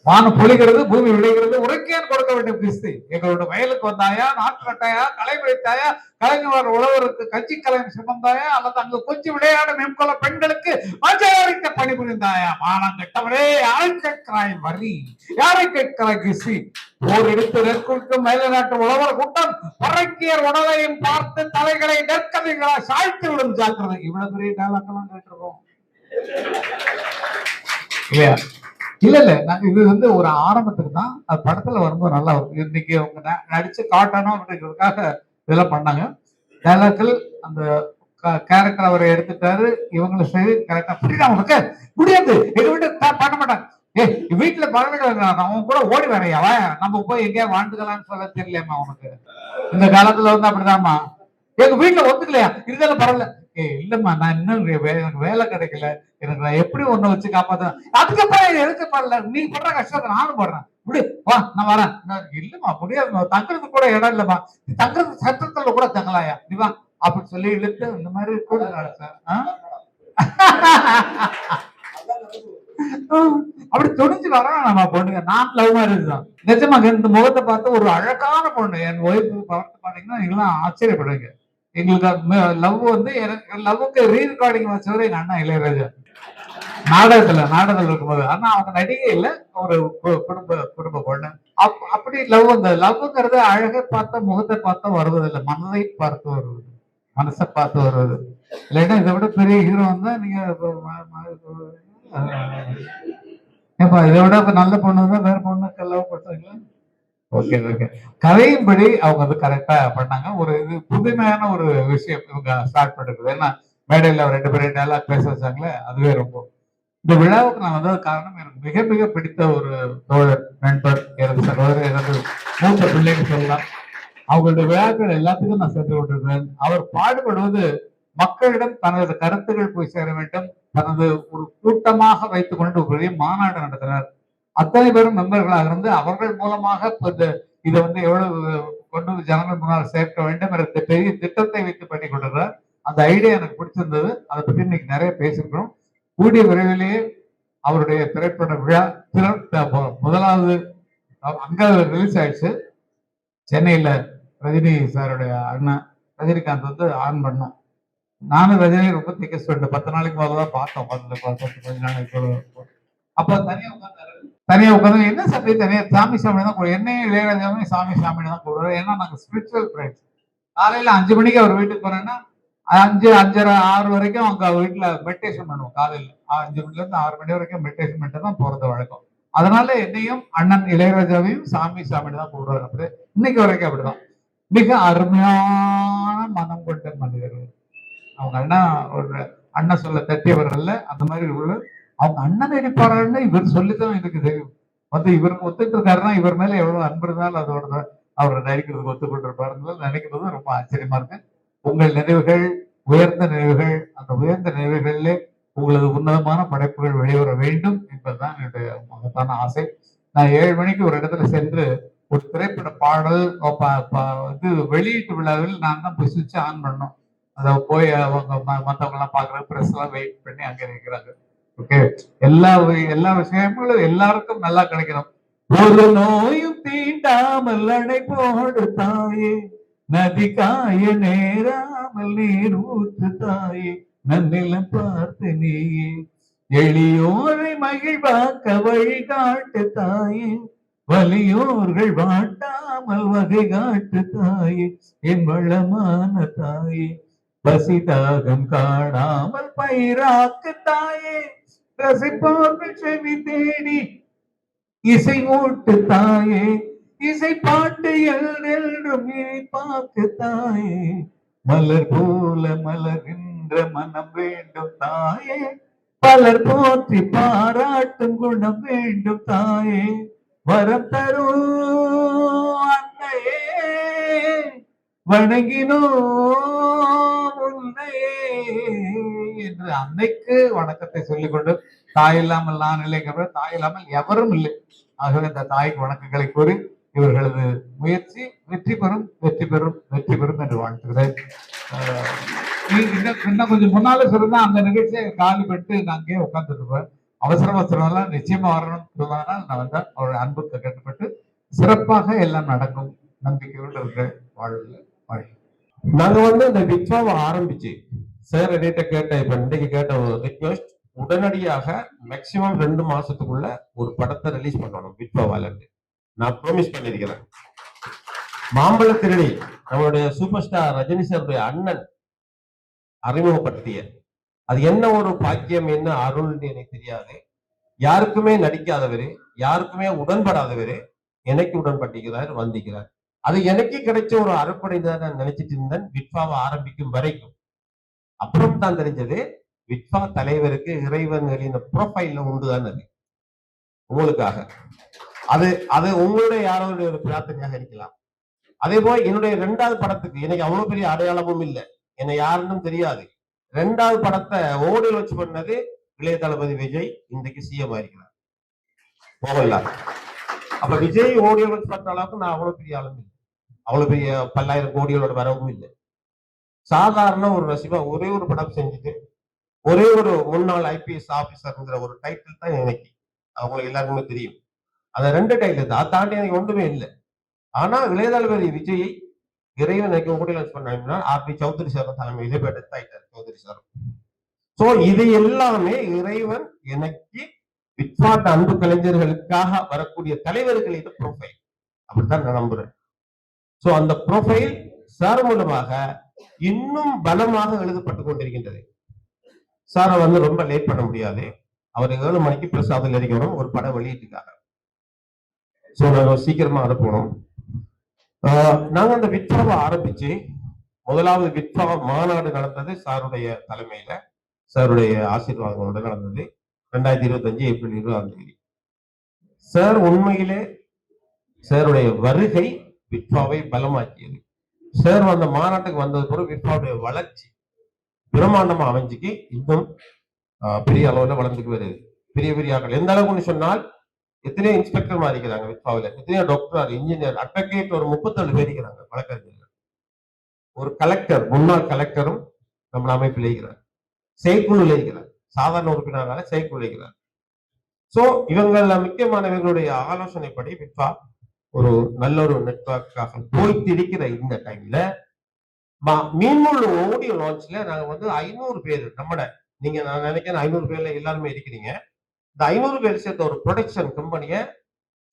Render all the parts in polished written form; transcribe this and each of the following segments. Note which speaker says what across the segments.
Speaker 1: வானம் பொழிகிறது, பூமி விளைகிறது, உரைக்கேன் கொடுக்க வேண்டும் கிறிஸ்து. எங்களோட வயலுக்கு வந்தாயா, நாட்டு நட்டாயா, களை விளைத்தாயா, கலைஞர் உழவருக்கு கட்சி கலைஞர் சுமந்தாயா, அல்லது அங்கு கொஞ்சம் விளையாட மேற்கொள்ள பெண்களுக்கு மஞ்சளிக்க பணிபுரிந்தாயா? மானம் கெட்டவரே, யாரை கேட்கிறாய் வரி, யாரை கேட்கிறாய் கிறிஸ்து? போர் எடுத்து நெற்குறிக்கும் மேல நாட்டு உழவர் கூட்டம் பறக்கியர் உடலையும் பார்த்து தலைகளை நெற்கதைகளா சாய்த்து விடும் ஜாக்கிரதை. இவ்வளவு பெரிய டேலாக்கெல்லாம் கேட்டிருக்கோம் இல்லையா? இல்ல இது வந்து ஒரு ஆரம்பத்துக்கு தான். அது படத்துல வரும்போது நல்லா இருக்கும். இன்னைக்கு அவங்க நடிச்சு காட்டணும் அப்படிங்கிறதுக்காக இதெல்லாம் பண்ணாங்க. டைலாக்கள் அந்த கேரக்டர் அவரை எடுத்துட்டாரு, இவங்களை சரி கரெக்டா புரியுதா உனக்கு? முடியாது, எங்க வீட்டு பண்ண மாட்டாங்க. வீட்டுல பழகிட்டு அவன் கூட ஓடி வரையாவா, நம்ம போய் எங்கேயா வாழ்ந்துக்கலாம்னு சொல்ல தெரியலையாமா உனக்கு? இந்த காலத்துல வந்து அப்படிதாம்மா. எங்க வீட்டுல ஒத்துக்கலையா? இருந்தாலும் பரவாயில்ல. இல்லம்மா, நான் இன்னும் எனக்கு வேலை கிடைக்கல, எனக்கு நான் எப்படி ஒண்ணு வச்சு காப்பாத்த, அதுக்கப்புறம் எதுக்கு பண்ணல, நீ பண்ற கஷ்டத்தை நானும் போடுறேன், இப்படி வா நான் வரேன். இல்லம்மா முடியாது, தங்குறதுக்கு கூட இடம் இல்லம்மா, தங்குறது சட்டத்துல கூட தங்கலாயா, நீ வா அப்படின்னு சொல்லி இழுத்து இந்த மாதிரி கூட அப்படி துணிஞ்சு வரோம் நம்ம பொண்ணுங்க. நான் லவ் மேரேஜ் தான் நிஜமாக. இந்த முகத்தை பார்த்து ஒரு அழகான பொண்ணு என் ஒய்ஃப் பார்த்து பாத்தீங்கன்னா நீங்களாம் ஆச்சரியப்படுவீங்க. எங்களுக்கு லவ் வந்து லவ்வுக்கு ரீ ரெக்கார்டிங் வச்சவரை எங்க அண்ணா இளையராஜா. நாடகத்துல இருக்கும்போது. ஆனா அவங்க நடிகை இல்ல, ஒரு குடும்ப பொண்ணு. அப்படி லவ், அந்த லவ்ங்கிறது அழகை பார்த்த முகத்தை பார்த்தா வருவதில்லை, மனதை பார்த்து வருவது, மனசை பார்த்து வருவது. இல்லைன்னா இதை விட பெரிய ஹீரோ வந்தா நீங்க ஏப்பா இதை விட நல்ல பொண்ணு தான் வேற பொண்ணுக்கு லவ் பண்றீங்களா? Okay okay. கதையின்படி அவங்க வந்து கரெக்டா பண்ணாங்க. ஒரு இது புதுமையான ஒரு விஷயம் இவங்க ஸ்டார்ட் பண்ணிருக்குது. ஏன்னா மேடையில 2 பேரும் டைலாக் பேச வச்சாங்களே, அதுவே ரொம்ப. இந்த விழாவுக்கு நான் வந்தது காரணம், எனக்கு மிக மிக பிடித்த ஒரு தோழர், நண்பர், எனது சகோதரர், எனது மூத்த பிள்ளைன்னு சொல்லலாம். அவங்களுடைய விழாக்கள் எல்லாத்துக்கும் நான் சென்று கொண்டிருக்கிறேன். அவர் பாடுபடுவது மக்களிடம் தனது கருத்துக்கள் போய் சேர வேண்டும். தனது ஒரு கூட்டமாக வைத்துக் கொண்டு ஒரு பெரிய மாநாடு நடத்தினார். அத்தனை பேரும் மெம்பர்களாக இருந்து அவர்கள் மூலமாக இதை வந்து எவ்வளவு கொண்டு ஜனங்கள் முன்னால் சேர்க்க வேண்டும் என்ற பெரிய திட்டத்தை வைத்து பண்ணி கொண்டிருக்கிறார். அந்த ஐடியா எனக்கு பிடிச்சிருந்தது. அதை பற்றி இன்னைக்கு நிறைய பேசியிருக்கிறோம். கூடிய விரைவிலேயே அவருடைய திரைப்பட விழா முதலாவது அங்க ரிலீஸ் ஆயிடுச்சு. சென்னையில ரஜினி சாருடைய அண்ணன் ரஜினிகாந்த் வந்து ஆன் பண்ணோம். நானும் ரஜினி ரொம்ப திக்கஸ்ட் 10 நாளைக்கு முதல்தான் பார்த்தோம். 10 நாளைக்கு அப்ப தனியா உட்காந்து என்ன சட்டை தனியா சாமி தான் கூட, என்னையும் இளையராஜாவே சாமி தான் கூடுவாரு. ஏன்னா நாங்க ஸ்பிரிச்சுவல் ஃப்ரெண்ட்ஸ். காலையில 5 மணிக்கு அவர் வீட்டுக்கு போனேன்னா 5, 5:30, 6 வரைக்கும் அவங்க வீட்டுல மெடிடேஷன் பண்ணுவோம். காலையில 5 மணில இருந்து 6 மணி வரைக்கும் மெடிடேஷன் பண்ணிட்டு தான் போறது வழக்கம். அதனால என்னையும் அண்ணன் இளையராஜாவையும் சாமி தான் கூடுவார். அப்படி இன்னைக்கு வரைக்கும் அப்படிதான். மிக அருமையான மனம் கொண்ட மனிதர்கள் அவங்க. அண்ணன் சொல்ல தட்டியவர்கள் அந்த மாதிரி உள்ள அவங்க அண்ணன் நடிப்பாருன்னு இவர் சொல்லித்தான் எனக்கு தெரியும். வந்து இவருக்கு ஒத்துட்டு இருக்காருன்னா இவர் மேல எவ்வளவு அன்பு இருந்தாலும் அதோட அவர் நடிக்கிறதுக்கு ஒத்துக்கொண்டு இருப்பாருன்னு நினைக்கிறது ரொம்ப ஆச்சரியமா இருக்கு. உங்கள் நினைவுகள் உயர்ந்த நினைவுகள், அந்த உயர்ந்த நினைவுகளிலே உங்களது உன்னதமான படைப்புகள் வெளிவர வேண்டும் என்பதுதான் என்னுடைய மகத்தான ஆசை. நான் 7 மணிக்கு ஒரு இடத்துல சென்று ஒரு திரைப்பட பாடல் இது வெளியீட்டு விழாவில் நான் தான் போய் சுவிட்ச் ஆன் பண்ணோம். அதை போய் அவங்க மற்றவங்க எல்லாம் பாக்குறாங்க, பிரஸ் எல்லாம் வெயிட் பண்ணி அங்க நிற்கிறாங்க. ஓகே, எல்லா விஷயங்களும் எல்லாருக்கும் நல்லா கிடைக்கணும். ஒரு நோயும் தீண்டாமல் அணை போடு தாயே, நதி காய நேராமல் நீர் ஊற்று தாயே, நன்னிலம் பார்த்து நீயே, எளியோரை மகிழ்வாக்க வழிகாட்டு தாயே, வலியோர்கள் வாட்டாமல் வகை காட்டு தாயே, என் வளமான தாயே, பசிதாகம் காணாமல் பயிராக்கு தாயே, ரசிப்போர்கள் செவி தேடி இசை ஊட்டு தாயே, இசை பாட்டு என்றும் இனிப்பாக்கு தாயே, மலர் போல மலர்கின்ற மனம் வேண்டும் தாயே, பலர் போற்றி பாராட்டும் குணம் வேண்டும் தாயே, வரம் தரும் அன்னையே வணங்கினோ உன்னையே என்று அன்னைக்கு வணக்கத்தை சொல்லிக் கொண்டு, தாய் இல்லாமல் நான் இல்லைங்கிற, தாய் இல்லாமல் எவரும் இல்லை. ஆகவே இந்த தாய்க்கு வணக்கங்களை கூறி இவர்களது முயற்சி வெற்றி பெறும் என்று வாழ்த்துகிறேன். இன்னும் கொஞ்சம் முன்னால சொல்லுதான் அந்த நிகழ்ச்சியை காலி பண்ணிட்டு நான் அங்கேயே உட்கார்ந்துட்டு இருப்பேன். அவசரம்லாம் நிச்சயமா வரணும்னு நான் வந்து அவருடைய அன்புக்கு கட்டுப்பட்டு சிறப்பாக எல்லாம் நடக்கும் நம்பிக்கையோடு இருக்க வாழ்வில் வாழ்க்கை.
Speaker 2: நாங்க வந்து இந்த விட்வாவை ஆரம்பிச்சு சார் என்கிட்ட கேட்ட இப்ப இன்னைக்கு கேட்ட ஒரு ரிக்வெஸ்ட், உடனடியாக மேக்சிமம் 2 மாசத்துக்குள்ள ஒரு படத்தை ரிலீஸ் பண்ணணும் விட்வாவால. நான் ப்ராமிஸ் பண்ணிருக்கிறேன். மாம்பழ திருடி நம்மளுடைய சூப்பர் ஸ்டார் ரஜினி சாருடைய அண்ணன் அறிமுகப்படுத்திய அது என்ன ஒரு பாக்கியம், என்ன அருள்னு எனக்கு தெரியாது. யாருக்குமே நடிக்காதவரு, யாருக்குமே உடன்படாதவரு எனக்கு உடன்பட்டிருக்கிறார், வந்திருக்கிறார். அது எனக்கு கிடைச்ச ஒரு அறுப்படை தான் நான் நினைச்சிட்டு இருந்தேன் விட்வாவை ஆரம்பிக்கும் வரைக்கும். அப்புறம் தான் தெரிஞ்சது விட்வா தலைவருக்கு இறைவன் எழுதின ப்ரொஃபைல்ல உண்டுதான் அது உங்களுக்காக. அது அது உங்களுடைய யாரோட ஒரு பிரார்த்தனையாக இருக்கலாம். அதே போல என்னுடைய 2வது படத்துக்கு எனக்கு அவ்வளவு பெரிய அடையாளமும் இல்லை, என்னை யாருன்னு தெரியாது. 2வது படத்தை ஓடியில் வச்சு பண்ணது இளைய தளபதி விஜய், இன்றைக்கு சிஎம் ஆயிருக்கிறார் மோகன்லால். அப்ப விஜய் ஓடியில் வச்சு பார்த்த அளவுக்கு நான் அவ்வளவு பெரிய ஆளும் இல்லை, அவ்வளவு பெரிய பல்லாயிரம் கோடிகளோட வரவும் இல்லை. சாதாரண ஒரு ரசிகா ஒரே ஒரு படம் செஞ்சுட்டு ஒரே ஒரு முன்னாள் ஐபிஎஸ் ஆபீசர்ங்கிற ஒரு டைட்டில் தான் எனக்கு, அவங்களுக்கு எல்லாருக்குமே தெரியும். அந்த 2 டைட்டில் தான், தாண்டி எனக்கு ஒன்றுமே இல்லை. ஆனா இளைய தளபதி விஜயை இறைவன் எனக்கு ஓடியில் பண்ணா ஆர்பி சௌத்ரி சார் தலைமையிலே டெத் ஆயிட்டார் சௌத்ரி சார். சோ இது எல்லாமே இறைவன் எனக்கு விட்வாட் அன்பு கலைஞர்களுக்காக வரக்கூடிய தலைவர்கள் இது ப்ரொஃபைல், அப்படித்தான் நான் நம்புறேன். சோ அந்த ப்ரொஃபைல் சார் மூலமாக இன்னும் பலமாக எழுதப்பட்டு கொண்டிருக்கின்றது. சாரை வந்து ரொம்ப லேட் பண்ண முடியாது, அவர் 7 மணிக்கு பிரசாதம் இருக்கணும் ஒரு படம் வெளியீட்டுக்காக. சோ நாங்க சீக்கிரமா அனுப்பணும். நாங்க அந்த விட்வாவை ஆரம்பிச்சு 1வது விட்வா மாநாடு நடந்தது சாருடைய தலைமையில, சாருடைய ஆசீர்வாதங்களோட நடந்தது 2025 ஏப்ரல் 20ஆம் தேதி. சார் உண்மையிலே சாருடைய வருகை விட்வாவை பலமாக்கியது. சார் அந்த மாநாட்டுக்கு வந்தது பிறகு விட்வாவுடைய வளர்ச்சி பிரம்மாண்டமா அமைஞ்சுக்கு இன்னும் பெரிய அளவுல வளர்ந்துக்கு வருது. பெரிய பெரிய ஆட்கள் எந்த அளவுக்கு சொன்னால் எத்தனையோ இன்ஸ்பெக்டர் மாறிக்கிறாங்க விட்வாவில, எத்தனையோ டாக்டர், இன்ஜினியர், அட்வொகேட் ஒரு 37 பேர் இருக்கிறாங்க வழக்கறிஞர்கள். ஒரு கலெக்டர், முன்னாள் கலெக்டரும் நம்ம அமைப்பில் இருக்கிறார், செயற்குழுல இருக்கிறார், சாதாரண உறுப்பினராக செயற்குழு இருக்கிறார். சோ இவங்கள முக்கியமானவர்களுடைய ஆலோசனைப்படி விட்வா ஒரு நல்ல ஒரு நெட்வொர்க்காக போய்த்து இருக்கிற இந்த டைம்ல மீன்முள் ஆடியோ லான்ச்ல நாங்க வந்து 500 பேர் நம்மட, நீங்க நான் நினைக்கிறேன் 500 பேர்ல எல்லாருமே இருக்கிறீங்க. இந்த 500 பேர் சேர்த்த ஒரு ப்ரொடக்ஷன் கம்பெனியை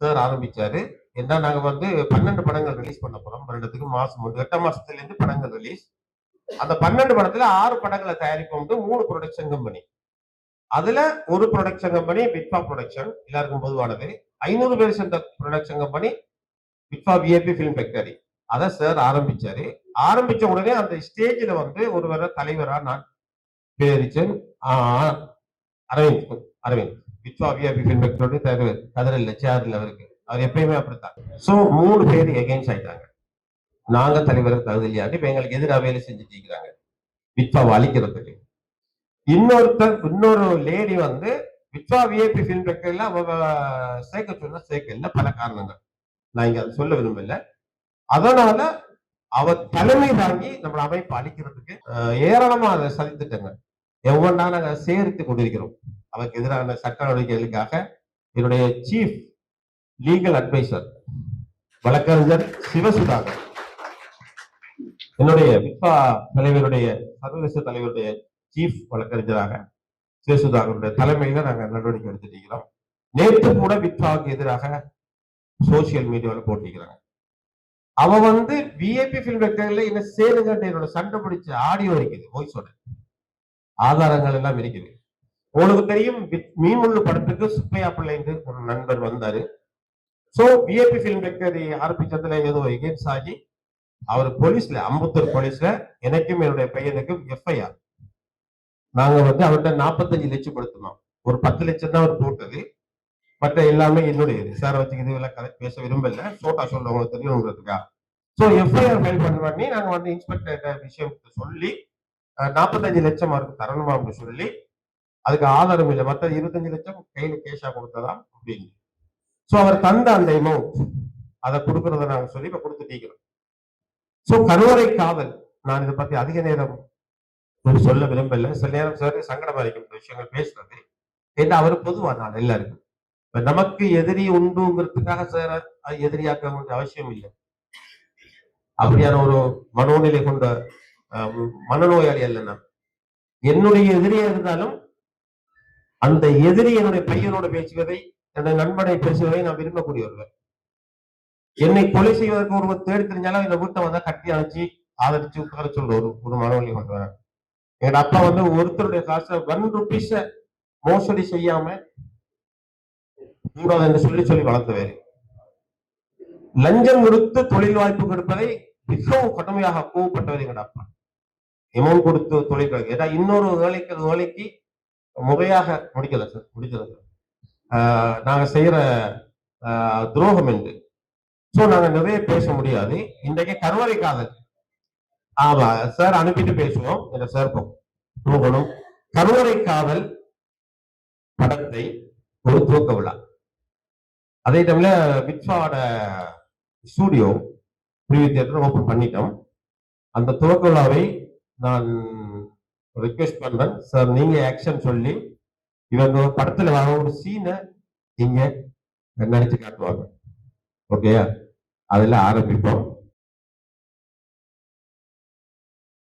Speaker 2: சார் ஆரம்பிச்சாரு. ஏன்னா நாங்க வந்து 12 படங்கள் ரிலீஸ் பண்ண போறோம் வருடத்துக்கு, மாசம் 8 மாசத்துல இருந்து படங்கள் ரிலீஸ். அந்த 12 படத்துல 6 படங்களை தயாரிப்போம், 3 ப்ரொடக்ஷன் கம்பெனி. அதுல ஒரு ப்ரொடக்ஷன் கம்பெனி விட்வா ப்ரொடக்ஷன், எல்லாருக்கும் பொதுவானது. 500 பேர் சேர்ந்த ப்ரொடக்ஷன் கம்பெனி விட்வா விஐபி பிலிம் ஃபேக்டரி. அதை சார் ஆரம்பிச்சாரு. ஆரம்பிச்ச உடனே அந்த ஸ்டேஜ்ல வந்து ஒருவர தலைவரா நான் பேரிச்சன் அரவிந்த் விட்வா விஐபி பிலிம் ஃபேக்டரி தலைவர், கதிரில் சேர்ல அவருக்கு, அவர் எப்பயுமே அப்படித்தான். சோ 3 பேர் எகெயின்ஸ்ட் ஆயிட்டாங்க. நாங்க தலைவர் தகுதியாட்டி இப்ப எங்களுக்கு எதிராக வேலை செஞ்சுட்டு இருக்கிறாங்க விட்வாவை அழிக்கிறதுக்கு. இன்னொரு லேடி வந்து விட்வா விஐபி பிலிம் ஃபேக்டரியில சேர்க்க சொன்னா சேர்க்கல, பல காரணங்கள் நான் இங்க அதை சொல்ல விரும்பல. அதனால அவர் தலைமை தாங்கி நம்ம அமைப்பு அளிக்கிறதுக்கு ஏராளமா அதை சதித்துட்டாங்க. எவ்வளோ நாங்க சேரித்து கொண்டிருக்கிறோம் அவருக்கு எதிரான சட்ட நடவடிக்கைகளுக்காக. என்னுடைய சீஃப் லீகல் அட்வைசர் வழக்கறிஞர் சிவசுதாகர், என்னுடைய விட்வா தலைவருடைய சர்வதேச தலைவருடைய சீஃப் வழக்கறிஞராக சிவசுதாகருடைய தலைமையில நாங்க நடவடிக்கை எடுத்துட்டு இருக்கிறோம். நேற்று கூட விட்வாவுக்கு எதிராக சோசியல் மீடியாவில் போட்டிருக்கிறாங்க. அவ வந்து விஐபி பிலிம் ஃபேக்டரியில என்ன சேருங்க என்னோட சண்டை பிடிச்ச ஆடியோ இருக்குது, வாய்ஸோட ஆதாரங்கள் எல்லாம் இருக்குது. உங்களுக்கு தெரியும் மீன்முள்ளு படத்துக்கு சுப்பையா பிள்ளை ஒரு நண்பர் வந்தாரு. சோ விஐபி பிலிம் ஃபேக்டரி ஆரம்பிச்சதுல ஏதோ எகெயின்ஸ்ட் ஆகி அவர் போலீஸ்ல, அம்பத்தூர் போலீஸ்ல எனக்கும் என்னுடைய பையனுக்கும் எஃப்ஐஆர். நாங்க வந்து அவர்கிட்ட 45 லட்சம் கொடுத்தோம். ஒரு 10 லட்சம் தான் அவர் போட்டது, மற்ற எல்லாமே என்னுடையது. சார் வச்சுக்கு இதெல்லாம் பேச விரும்பல, சோட்டா சொல்றவங்களுக்கு தெரியுங்கிறதுக்கா. சோ எஃப்ஐஆர் ஃபைல் பண்ணி நாங்க வந்து இன்ஸ்பெக்டர் விஷயம் சொல்லி 45 லட்சம் அவருக்கு தரணுமா அப்படின்னு சொல்லி, அதுக்கு ஆதாரம் இல்லை, மற்ற 25 லட்சம் கையில கேஷா கொடுத்ததா அப்படின்னு. சோ அவர் தந்த அந்த அமௌண்ட் அதை கொடுக்கறத நாங்க சொல்லி இப்ப கொடுத்துட்டீங்க. சோ கருவறை காவல், நான் இதை பத்தி அதிக நேரம் சொல்ல விரும்பல. சில நேரம் சார் சங்கடமா இருக்கும் விஷயங்கள் பேசுறது. ஏன்னா அவர் பொதுவான ஆள் எல்லாருக்கும். இப்ப நமக்கு எதிரி உண்டுங்கிறதுக்காக சார் எதிரியாக்க வேண்டிய அவசியம் இல்லை. அப்படியான ஒரு மனோநிலை கொண்ட மனநோயாளி அல்ல நான். என்னுடைய எதிரியா இருந்தாலும் அந்த எதிரி என்னுடைய பையனோட பேசுவதை, என்னுடைய நண்பனை பேசுவதை நான் விரும்பக்கூடியவர்கள். என்னை கொலை செய்வதற்கு ஒருவர் தேடி தெரிஞ்சாலும் இந்த வீட்டை வந்தா கட்டி அணைச்சி ஆதரிச்சு உட்கார சொல்ற ஒரு மனவழி கொண்டவன். எங்க அப்பா வந்து ஒருத்தருடைய காசை 1 ருபீஸ மோசடி செய்யாம கூடாது என்று சொல்லி சொல்லி வளர்த்தவர். லஞ்சம் கொடுத்து தொழில் வாய்ப்பு கொடுப்பதை மிகவும் கடுமையாக கோவப்பட்டவர் எங்க அப்பா. எமௌண்ட் கொடுத்து தொழில் ஏன்னா இன்னொரு வேலைக்கு முறையாக முடிக்கல சார், முடிக்கல சார். நாங்க செய்யற துரோகம் என்று. சோ நாங்க நிறைய பேச முடியாது. இன்றைக்கு கருவறை காதல், ஆமா சார் அனுப்பிட்டு பேசுவோம். எங்க சார் போகணும். கருவறை காதல் படத்தை ஒரு துவக்க விழா, அதே டைம்ல விட்வாவோட ஸ்டூடியோ ப்ரீவியூ தியேட்டர் ஓபன் பண்ணிட்டோம். அந்த துவக்க விழாவை நான் ரிக்வெஸ்ட் பண்றேன் சார், நீங்க ஆக்ஷன் சொல்லி இவங்க படத்துல வர ஒரு சீனை இங்க நடிச்சு காட்டுவாங்க. ஓகேயா? அதுல ஆரம்பிப்போம்.